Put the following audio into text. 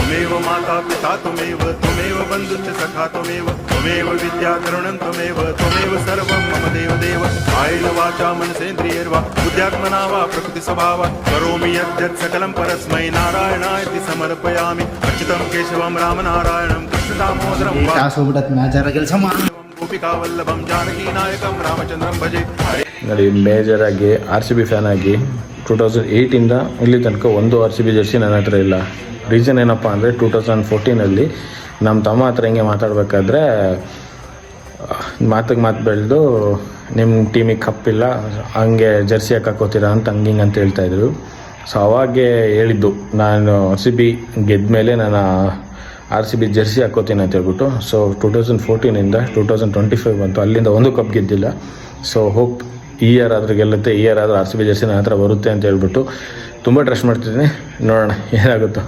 त्वमेव माता पिता त्वमेव त्वमेव बन्धुश्च सखा त्वमेव त्वमेव विद्या करुणं त्वमेव त्वमेव सर्वं मम देवदेव कायेन वाचा मनसेन्द्रियैर्वा बुद्ध्यात्मना वा प्रकृतिस्वभावात् करोमि यद्यत् सकलं परस्मै नारायणायति समर्पयामि अच्युतं केशवं रामनारायणं कृष्णदामोदरं गोपिकावल्लभं जानकीनायकं रामचन्द्रं भजे. ನೋಡಿ, ಮೇಜರಾಗಿ RCB ಫ್ಯಾನ್ ಆಗಿ 2008 ಇಲ್ಲಿ ತನಕ ಒಂದು RCB ಜರ್ಸಿ ನನ್ನ ಹತ್ರ ಇಲ್ಲ. ರೀಸನ್ ಏನಪ್ಪ ಅಂದರೆ 2014 ನಮ್ಮ ತಮ್ಮ ಹತ್ರ ಹಿಂಗೆ ಮಾತಾಡಬೇಕಾದ್ರೆ ಮಾತಿಗೆ ಮಾತು ಬೆಳೆದು ನಿಮ್ಮ ಟೀಮಿಗೆ ಕಪ್ಪಿಲ್ಲ, ಹಂಗೆ ಜರ್ಸಿ ಹಾಕೋತೀರಾ ಅಂತ ಹಿಂಗೆ ಅಂತ ಹೇಳ್ತಾಯಿದ್ರು. ಸೊ ಅವಾಗೇ ಹೇಳಿದ್ದು ನಾನು RCB ಗೆದ್ದ ಮೇಲೆ ನಾನು RCB ಜರ್ಸಿ ಹಾಕೋತೀನಿ ಅಂತ ಹೇಳ್ಬಿಟ್ಟು. ಸೊ 2014 2025 ಬಂತು, ಅಲ್ಲಿಂದ ಒಂದು ಕಪ್ ಗೆದ್ದಿಲ್ಲ. ಸೊ ಹೋಪ್ ಈ ಇಯರ್ ಆದರೂ ಗೆಲ್ಲುತ್ತೆ, ಈ ಇಯರ್ ಆದರೂ RCB ಜರ್ಸಿ ನನ್ನ ಹತ್ರ ಬರುತ್ತೆ ಅಂತ ಹೇಳ್ಬಿಟ್ಟು ತುಂಬ ಟ್ರಸ್ಟ್ ಮಾಡ್ತಿದ್ದೀನಿ. ನೋಡೋಣ ಏನಾಗುತ್ತೋ.